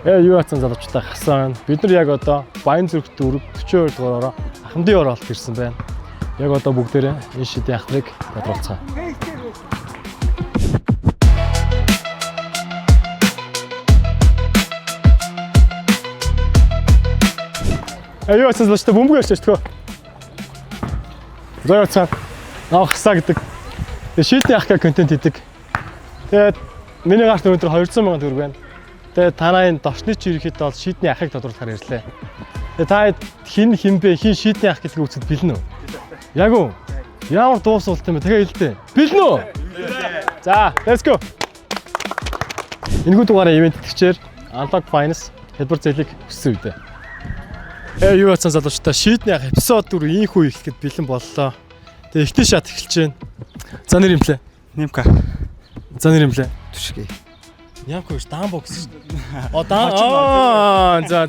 Юу яцсан залуучтай хасан. Бид нар яг одоо Баянзүрх дүүрэг 42 дугаараараа Ахмадын оролт ирсэн байна. Яг одоо бүгдээрээ энэ шидийн ахныг бодлоцгоо. Юу яцсан залуучтай бөмбөг ярьж төгөө. За яцсан. Хасаа гэдэг. Шидийн ах гэх контент хийдэг. Тэгээд миний гарт өнөөдөр 200 сая төгрөг байна. Тэгээд танай дорчны чирхэд бол шидний ахыг тодруулахаар ирлээ. Тэгээд та хин хинбэ хин шидний ах гэдгийг үзэхэд бэлэн үү? Яг уу. Ямар дуусуулт юм бэ? Тэгэхээр хэлдэ. Бэлэн үү? За, let's go. Энэхүү дугаараа ивент итгэгчээр Unlock Finance хэлбэр зээлийг өссөн үедээ. Юу яцсан залуучтай шидний ах эпизод 4 ийхүү эхлэхэд бэлэн боллоо. Тэгээд ихтэй шат эхэлж байна. За нэр юмлээ. Немка. За нэр юмлээ. Түшгэ. Ямко биш даамбо гэсэн шүү дээ. За.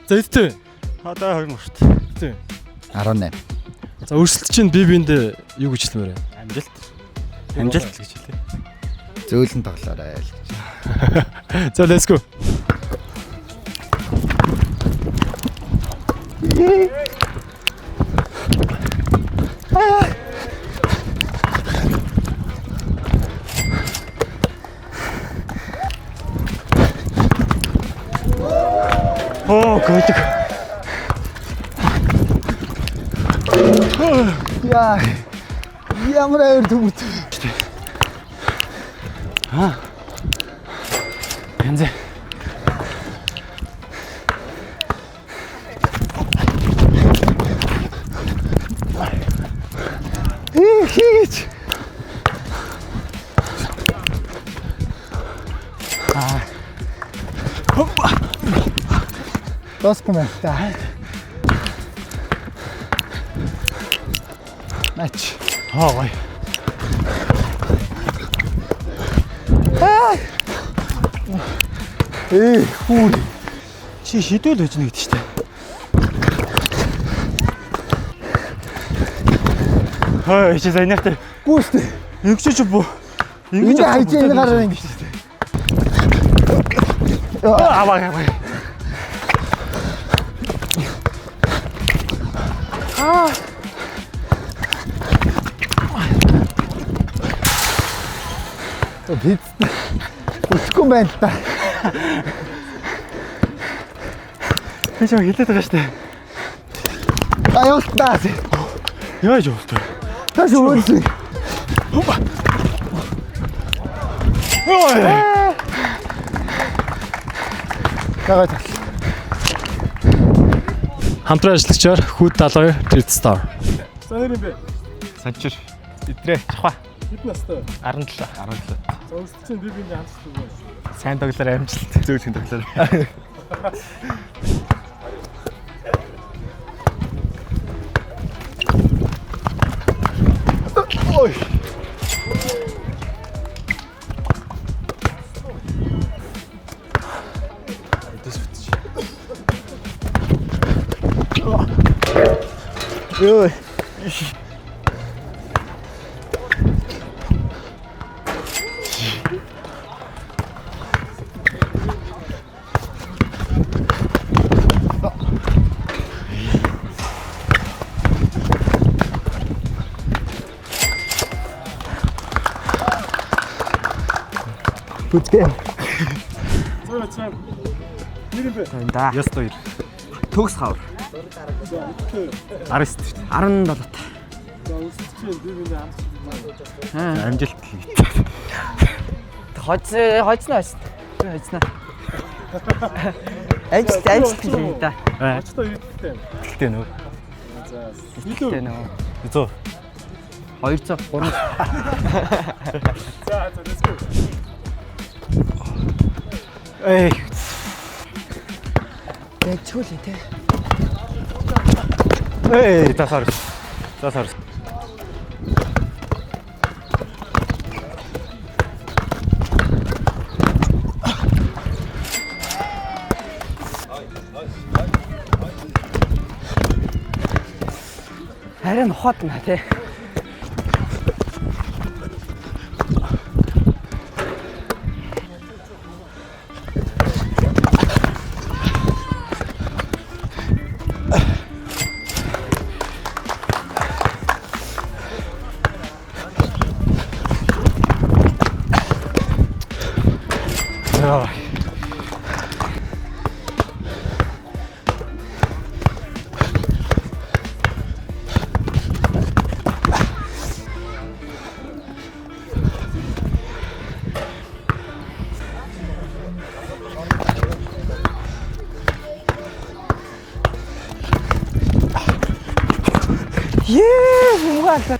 За эдтэй. Одоо 20 мөрт. Эдтэй. 18. За өрсөлдөж чинь би биэндээ юу гэж хэлмээр вэ? Амжилт гэж хэлээ. Зөөлөн тоглоорой л гэж. За let's go. Оо, гойдаг. Яа. Ямар аяр дүмт. Янзэ. Хийч. Хоппа. Тоскомента. Матч. Ой. Хүү. Чи шидвэл гэж нэгдэж штэ. Хөөе, чи санийхтай. Гүүстэ. Ингэч бүү. Ингэж хайж энэ гараа ингэж штэ. Аваа. Бид үтгэхгүй байна та. Би ч хэлээд байгаа штэ. Аюултаа. Яаж явуултаа? Тас өөсөө. Ой. Ягаад тал. Хамтран ажиллагчаар Хүүд 72 Dread Star. За нэр юм бэ? Санчир. Идрээ чахва. Хэд настай? 17. За өсөлт чинь би биний хамсдаг байна. Сайн тоглоор амжилт. Зөөлхөн тоглоор. Ой. Ой. Бүтэн. За. Нэр юм бэ? Да. Яс 2. Төгс хавар. 19 шүү дээ. 17. За өсөлт чинь би биний хамсдаг байна. Амжилт. Хойцноо. Амжилт хийе да. Очтой юутай. Тэгтээ нөө. За. Илтэй нөө. 100. 200 300. За let's go. Эй. Чүлээ те. Эй, тасаар. Харин хот на те. угаалаа.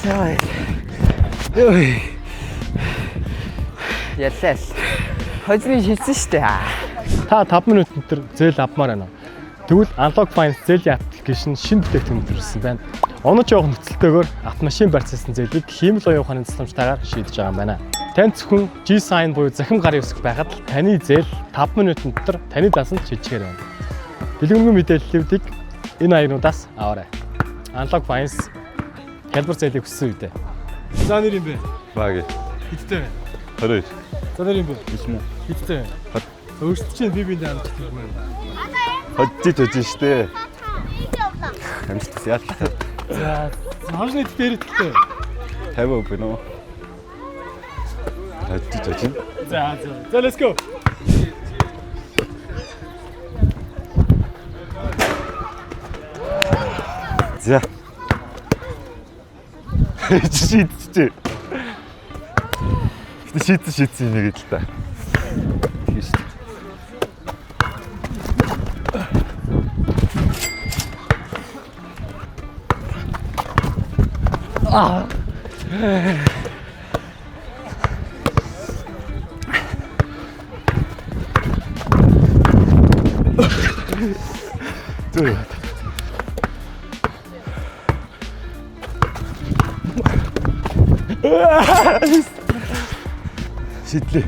Зай. Ой. Яллаас. Хожны шилсэн штэ. Та 5 минут өнтер зээл авмаар байна. Тэгвэл Unlock Finance зээлийн аппликейшн шинэ бүтээгдэхүүн төрүүлсэн байна. Онож явах нөхцөлтэйгээр автомашин барьцаасан зээлийг хиймэл оюун ухааны тусламжтайгаар шийдэж байгаа юм байна. Танд зөвхөн G-Sign буюу захим гарын үсэг байхад л таны зээл 5 минутын дотор таны дансанд шийдэхээр байна. Дэлгэрэнгүй мэдээллүүдийг энэ аягнуудаас аваарай. Unlock Finance хялбар зээлийг хүссэн үедээ. За нэр юм бэ? Баг. Хиттэй байна. 22. За нэр юм бэ? Гисмэ. Хиттэй байна. Өөрсдөө чинь би биендээ амжилт юм байна. Hodjиж hodж штэ. Амжилтс яалаа. За хожны дээр ихтэй. 50 өгнө үү? Hodjиж hodж. За let's go. За. Шийдчихээ. Шийдсэн нэг л та. Тийш. Шидлээ.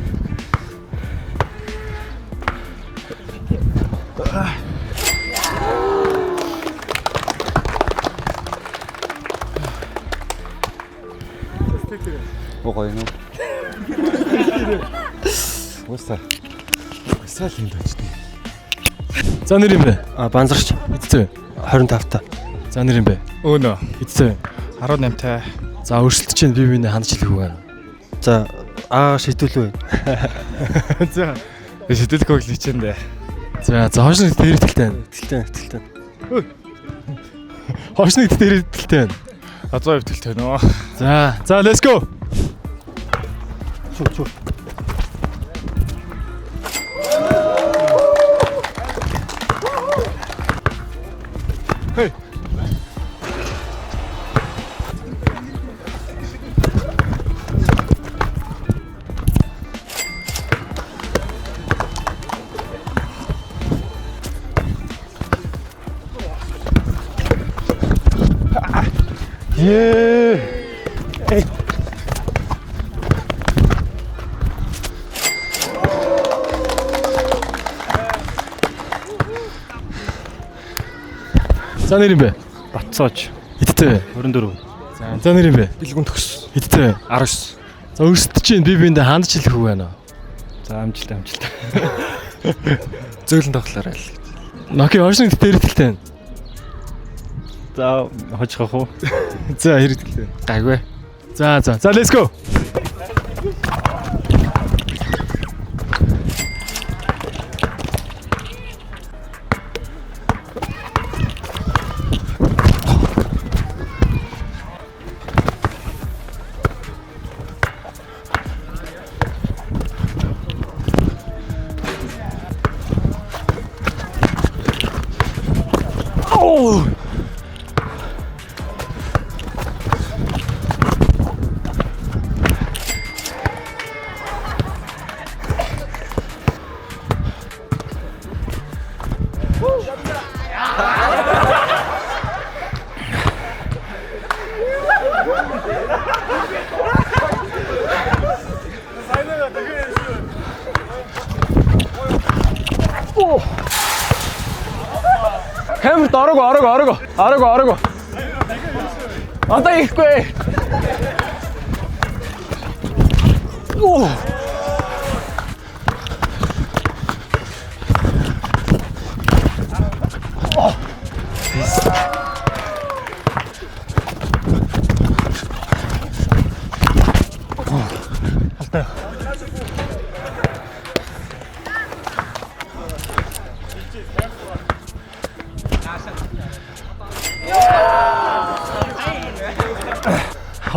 Богой нөө. Уусаа. Уусаа л юм даа. За нэр юм бэ? Банзарч. Эцтэй 25 та. За нэр юм бэ? Өөнөө. Эцтэй 18 та. за өөрсөлдөж чинь би биенээ хандж хэлэх үг байна. За шийдүүлвэ. За Шидэдэх хөл хичээндээ. за хошны дээр ихтэй байна. Тэлтэй. Хошны дээр ихтэй байна. 100% тэлтэй нөө. За let's go. Чү. Hey. Yeah. Hey. За нэр юм бэ? Батцооч. Хиттэй. 24. За нэр юм бэ? Бэлгүн төгс. Хиттэй. 19. За өөрсдөд чинь би биендээ хандж хэлэх үг байна. За амжилт. Зөөлөн тоглоорой л. Ноки хошны дээр ихтэй байна. За хожих уу? За хэрэгтэй. Гайгүй. За let's go. Oh! Камерт арга. Одоо ихгүй. Оо.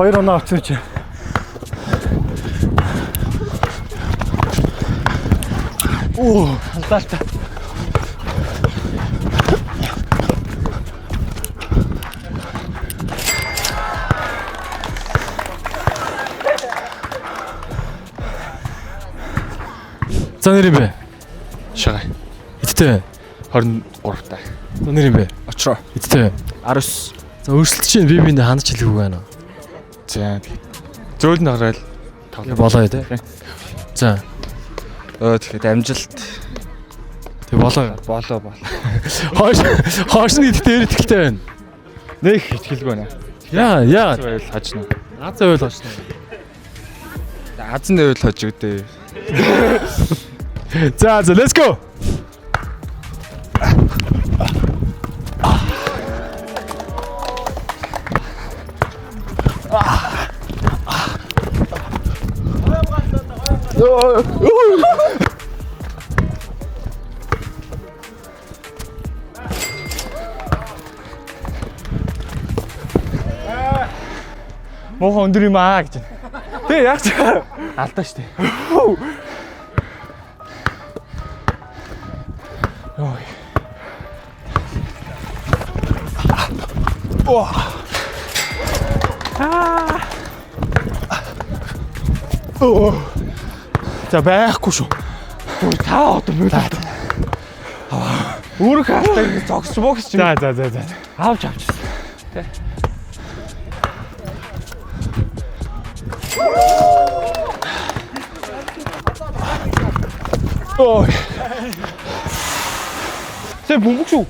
Хоёр оноо авчихвч. Оо, халтаалтай. За нэр юм бэ? Шагай. Эдтэй. 23 та. За нэр юм бэ? Очроо. Эдтэй. 19. За өөрсөлт чинь би биэндээ хандж хэлэхгүй байна. За. Зөөлн гараал Тэгээ болоо тий. За. Тэгэхээр амжилт Тэгээ болоо. болоо. Хоош нь эдтэй ихтэй байна. Нэг ихтгэлгүй байна. Яа. Байвал хажна. Аз байвал хоош. Азан дэвэл хож өгдөө. За, let's go. Мохоо өндөр юм аа гэж. Тэг яг ч алдаа штэ. Ой. Оо. Оо. За байхгүй шүү. Та одоо мөлөө. Үүрэг халтаа зогсч богсч. За. Авч. Тэ. Ой. Тэ бөмбөг шүү.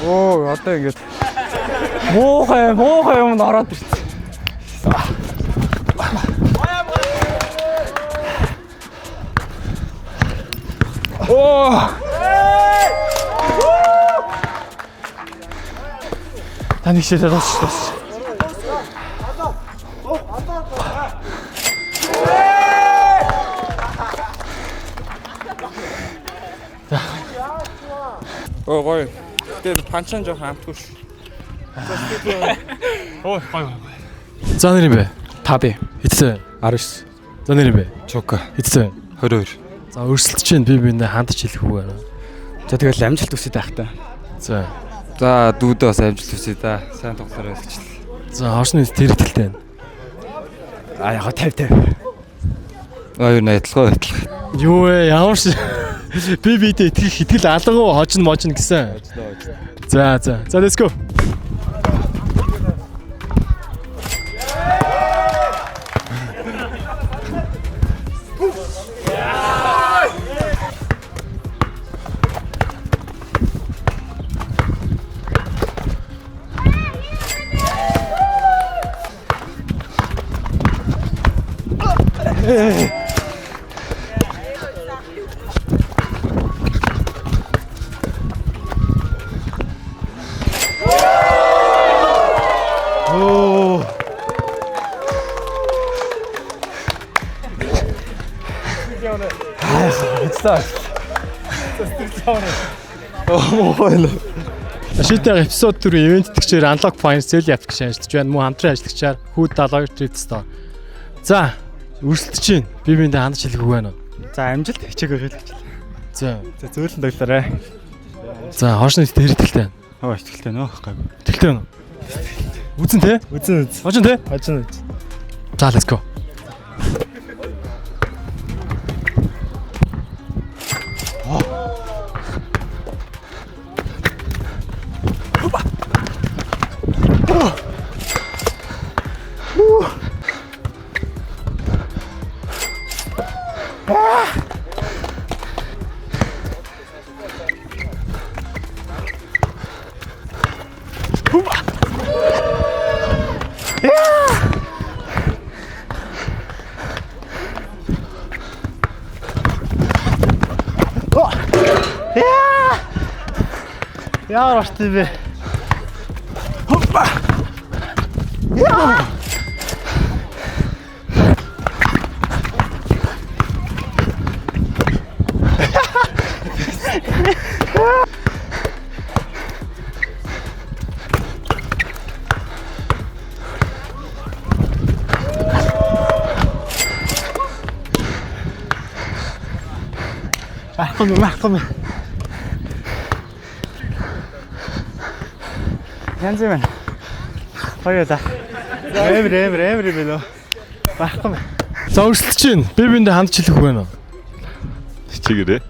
Оо, одоо ингэж муухай юм ороод ирсэн. Оо. Таны шийдэ тас. Ой гой. Тэгээд панчан жоох амтгүй ш. Ой, гой. За нэр юм бэ? 5. Эцээ 19. За нэр юм бэ? Чока. Эцээ 22. За өөрсөлт чинь би биэндээ хандж хэлэхгүй байна. За тэгэл амжилт хүсэж байх та. За. За дүүдээ бас амжилт хүсье да. Сайн тоглоорой гэж. За хошны тэр ихтэй байна. А яга 50. Аа юу найдлага. Юу вэ? Ямар ш би биэдээ итгэл алгуу хожно можно гэсэн. За let's go. Oh. Шийдээ эпизод 4 ивент тгчээр unlock points зээл явах гэж ажиллаж байна. Мөн хамтран ажиллагчаар Hood Alloy Trip Store. За, өрсөлдөж чинь би биэндээ хандж хэлэхгүй байна уу? За амжилт хичээгээр хэлж. За, Зөөлөн тоглоорой. за хошны тэр ихтэй байна. Оо ихтэй нөө гайгүй. Тэгтэй байна уу? Үзэн те? Үзэн. Хожин те? Хожин. За, let's go. Яар баштай бэ? Хоппа. Яа. Махгүй. Янз юм. Хоёо да. Эмэр билүү. Байхгүй. За өрсөлдөж чинь би биэндээ хандж хэлэх үг байна уу? Чигээрээ.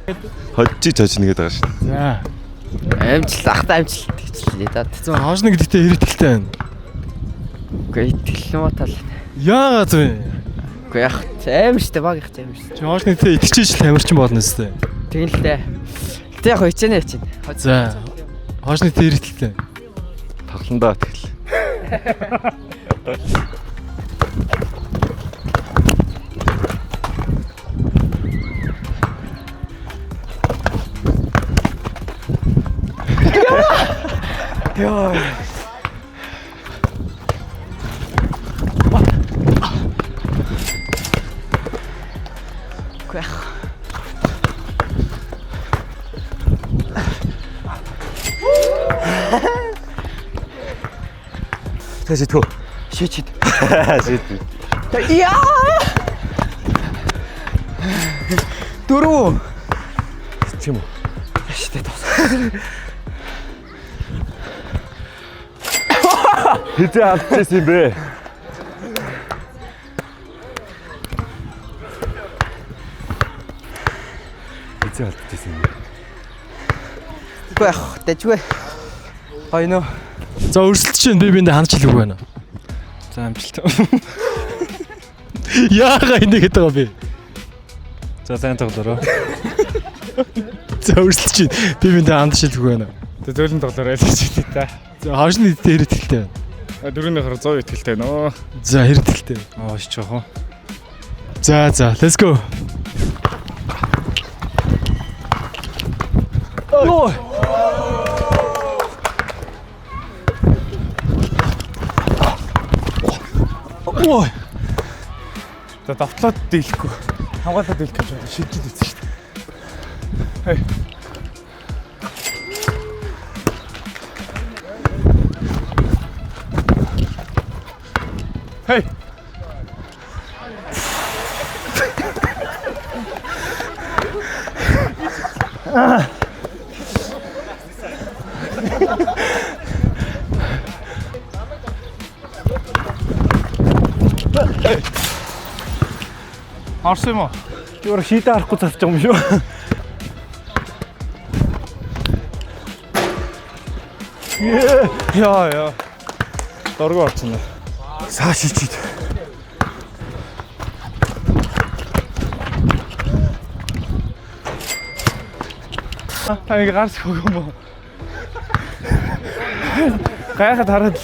Хожиж хожно гэдэг байгаа шүү. За. Амжилт ахта амжилт гэжлээ да. За хожно гэдэгтээ ирэтгэлтэй байна. Үгүй итгэл юм тал. Яагаад вэ? Үгүй яг амар штэ баг их амар штэ. Чи хожно гэдэгтээ итгэж ижил тамирчин болно өстэй. Тэгэлээ. Тэ яг хичээнэ чинь. За. Хожно гэдэгтээ ирэтгэлтэй. Тоглондоо тэгэл. Тэсэ төө. Шийчид. Шийд. Яа! Дөрөв. Тийм үү. Штэ тос. Хизээ алдчихсан юм бэ? Хизээ алдчихсан юм бэ? Үгүй яг дэжгүй. Хайно. За өрсөлдөж чинь би биэндээ хандж хэлэх үг байна уу? За амжилт. Яагаад ингэ гэдэг вэ? За сайн тоглороо. За өрсөлдөж чинь би биэндээ хандж хэлэх үг байна уу? Тэ зөөлөн тоглороо л гэж хэлээ та. За хожно гэдэгтээ ирэтгэлтэй байна. Дөрөвнийхөр 100 итгэлтэй нөө. За ирэтгэлтэй. Оош жоох. За let's go. Ой. Ой. За давтлаад дийлэхгүй. Хамгаалаад дийлэх гэж байна. Шийдэл үзсэн шүү дээ. Хей. Хей. Арсан юм уу? Юу шийдэ арахгүй цацж байгаа юм шүү. Яа. Доргоо орсон. Саа шийчид. Тайг гарч хог юм уу? Гайхаад хараад л.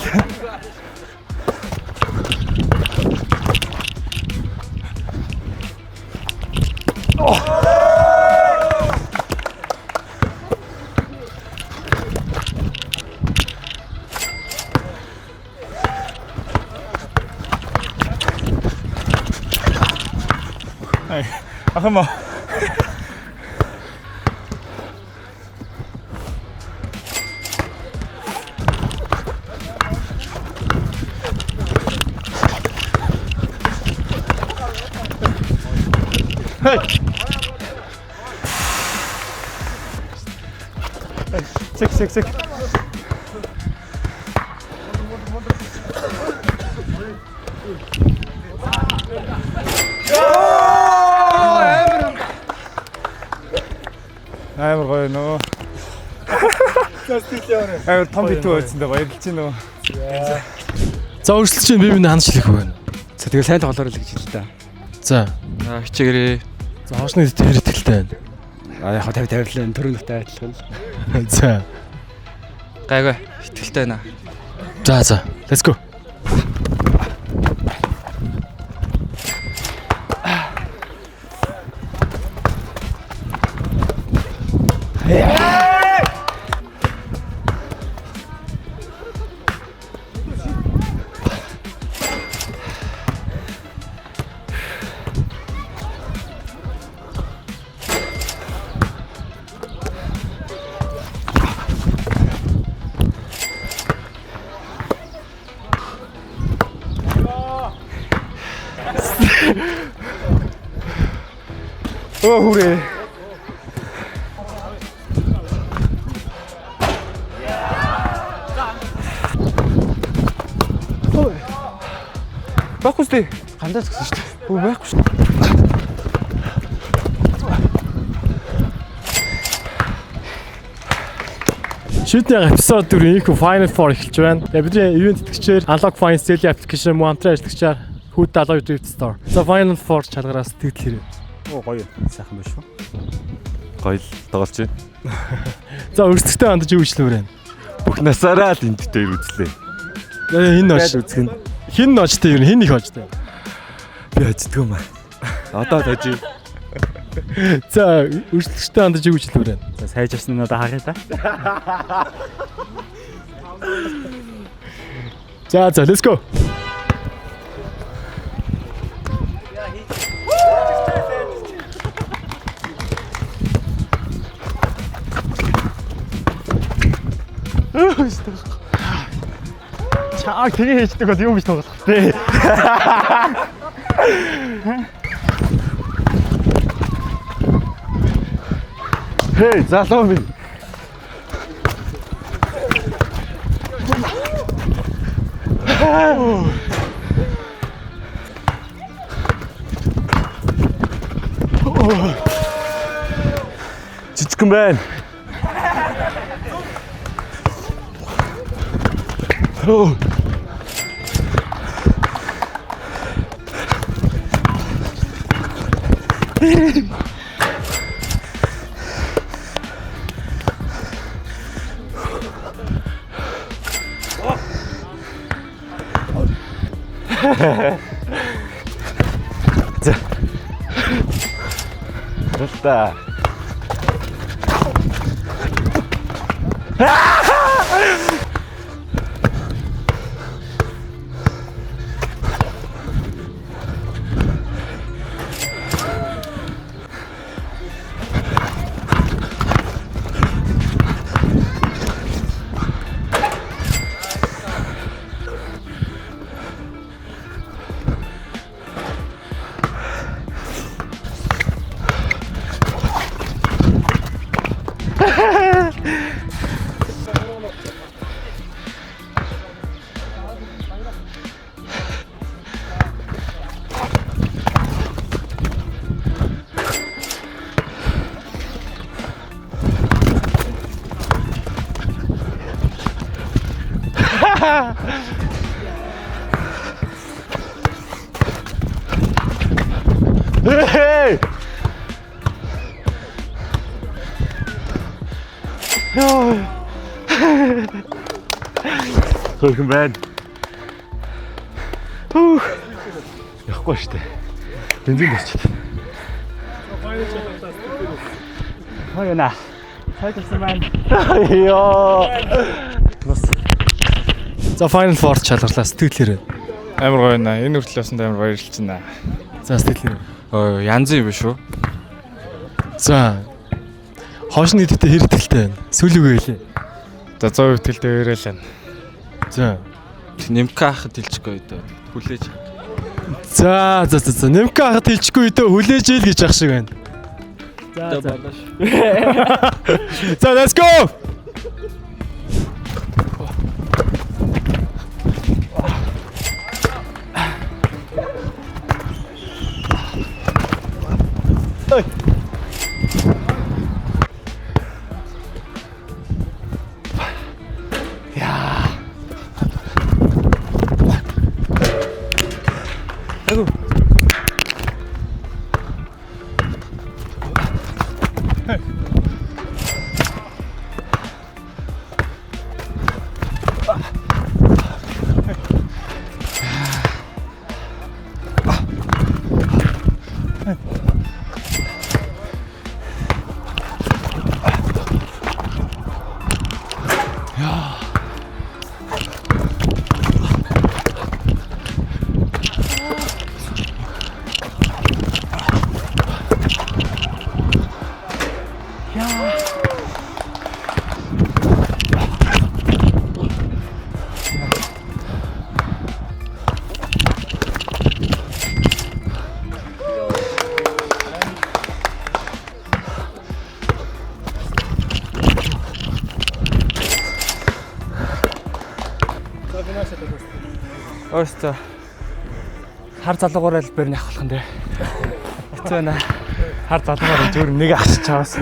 Ах юм уу? Сик. Амар гоё нөө. Амар том битүү байсан даа баярлж байна нөө. За өрсөлдөж чинь би биэндээ хандж хэлэх үг байна. За тэгээ сайн тоглоорой л гэж хэлээ та. За. Хичээгээрээ. За хожно гэдэгтээ ирэтгэлтэй байна. Яг 50 төрөнд тавтай адилхан. За. Гайгүй хитгэлтэй байна. За let's go. Оо хүрээ. Байхгүй үстэй. Гандаас гисэн шүү дээ. Өө байхгүй шүү. Шийдний эпизод 4 инх Final Four эхэлж байна. Бидний ивент тэтгэгчээр Unlock Fine Sale application мөн хамтран ажиллагчаар Food Alloy Drift Store. За Final Four чалгараас тэгдэл хэрэг. Оо гоё. Сайхан байна шүү. Гоё л тоглож байна. За өрсөлдөлтөд хандаж юу хийлээ вэ? Бүх насаараа л энд дээр үзлээ. Энэ ноч үзэх нь хин ночтой юу? Хин их очтой. би аждгүй маа. Одоо тажи. За өрсөлдөлтөд хандаж юу хийлээ вэ? За сайж авсан нь одоо харъя та. За let's go. Чаа тэгээ хийдэг бол юм биш тоглох тээ. Хей, залуу минь. Жижигхэн байна. 됐다. Hey! Хөргөн байна. Яахгүй шүү дээ. Бензин болчиход. Гоё наа. Сайжсан байна. Йоо. За Final Four чалгарлаа сэтгэл хэрэг. Амар гоё наа. Энэ хүртэл явсанд амар баярлж байна. За сэтгэл хэрэг. Янз юм биш үү? За хоош нийтдээ хэр ихтэй байна? Сүлүүгээ хэлээ. За 100% ихтэй өрөөл байна. За. Нэмка хахад хэлчихгүй дөө. Хүлээж. За. Нэмка хахад хэлчихгүй дөө хүлээж ийл гэж ах шиг байна. За. За let's go. Өөртөө хар залуугаар л бэрний авах болох юм дээ. Хэцүү байна. Хар залуугаар зөвөр нэг асч чаваас.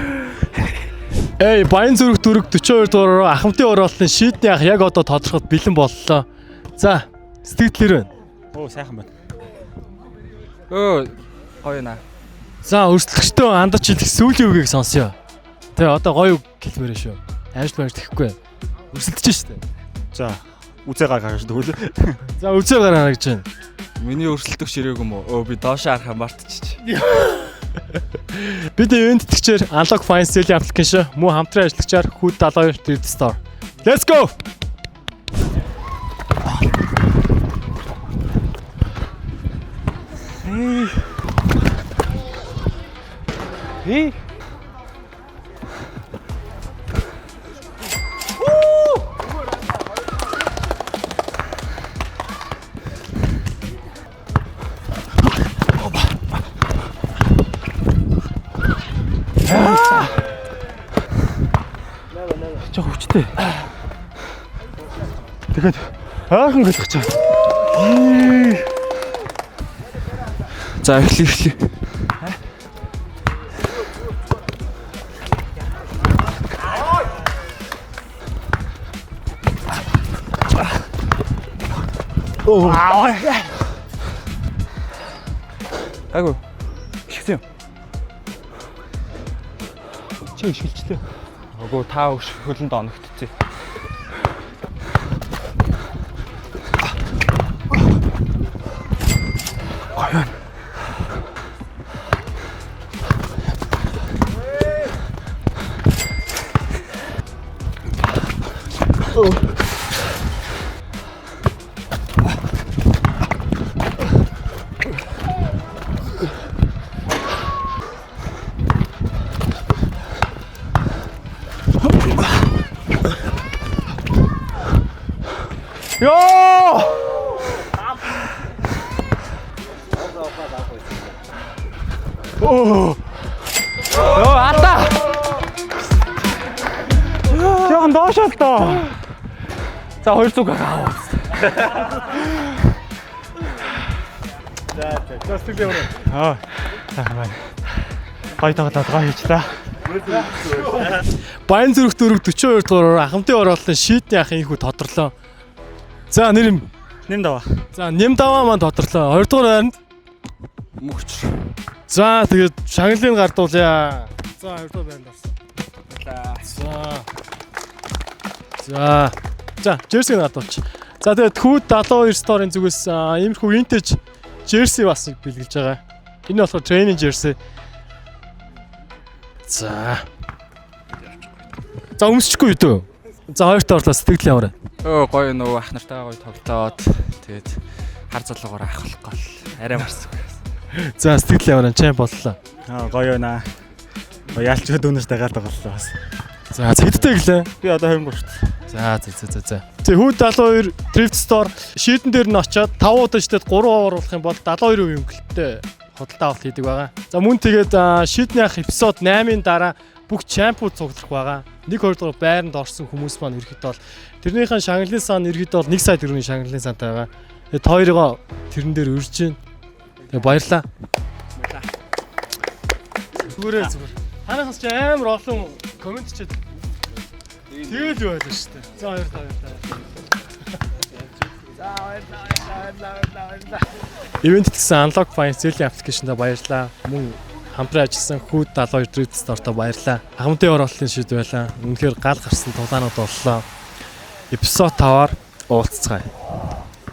Эй, Баян зүрх дүрэг 42 дугаараар ахмадын оролтын шийдний ах яг одоо тодорхойд бэлэн боллоо. За, сэтгэлээр байна. Оо, сайхан байна. Өө, гоё наа. За, өрсөлдөгчдөө андаж хэлэх сүүлийн үгийг сонсъё. Тэ одоо гоё үг хэлмээрээ шүү. Ажил байж тэхгүй. Өрсөлдөж штэ. За, үзээ гаргаж тэгвэл. За, үзээ гараа гэж байна. Миний өрсөлдөх ширээгүй юм уу? Би доошоо харахаа мартчих. Бид ивент тэтгэгчээр Unlock Fine Sale аппликейшн мөн хамтран ажиллагчаар Hood 72 Thrift Store. Let's go. Хей. Жоо хүчтэй. Тэгэхэд аахан гэлэх чаа. За эхлэе. Айгу. Шигсэн. Чи шилжлээ. Агуу та хөлөнд оногдчихъя. Гоё. Йоо! Оо! Йоо, ата! Яан доошоо тоо. За 200 аваа. За сэтгэлээ өрөө. Аа. Сайн. Гоё тоглоод гоё хийчлээ. Баян зүрх дүрэг 42 дугаараар ахмадын оролтын шийдний ахын ихүү тодорлоо. За нэрэм Нэм даваа. За нэм даваа маань тодорлоо. 2 дугаар байранд Мөхч. за тэгээд шагналыг гардуулъя. За 2 дугаар байранд орсон. За жерсиг гардуулчих. За тэгээд Hood 72 store-ын зүгээс иймэрхүү vintage jersey бас бэлгэлж байгаа. Энэ болохоор training jersey. За өмсчихгүй юу? За хоёрт орлоо сэтгэл яваарай. Гоё нөгөө ах нартайгаа гоё тоглоод тэгээд хар залуугаар авах болохгүй. Арай марсан. За сэтгэл яваарай чамп боллоо. Аа гоё байна. Яалч дүүнээс дагаад тоглолоо бас. За хэдтэй гэлээ? Би одоо 23 шүү дээ. За. Тэг Hood 72 Thrift Store шийдэн дээр нь очиод 5 удаачдад 3 оруулах юм бол 72% өнгөлттэй худалдаа авалт хийдэг байгаа. За мөн тэгээд шийдний ах эпизод 8-ын дараа бүх чампууд цуглах байгаа. 1-2 дугаар байранд орсон хүмүүс маань ерөөхдөө бол тэрнийхэн шагналын сан ерөөхдөө бол 1 сая төгрөгийн шагналын сантай байгаа. Тэгээд хоёроо тэрэн дээр урьж гин. Тэгээд баярлаа. Зүгээр. Танаас ч амар олон комент чид. Тэгэл юу байлаа шүү дээ. За баярлаа. Ивент гэсэн Unlock Fine Sale аппликейшнда баярлаа. Мөн хамтран ажилласан Hood 72 Thrift Store-то баярлаа. Ахмадын оролтын шийд байлаа. Үнэхээр гал гарсан тулаанууд боллоо. Эпизод 5-аар уулзцгаая.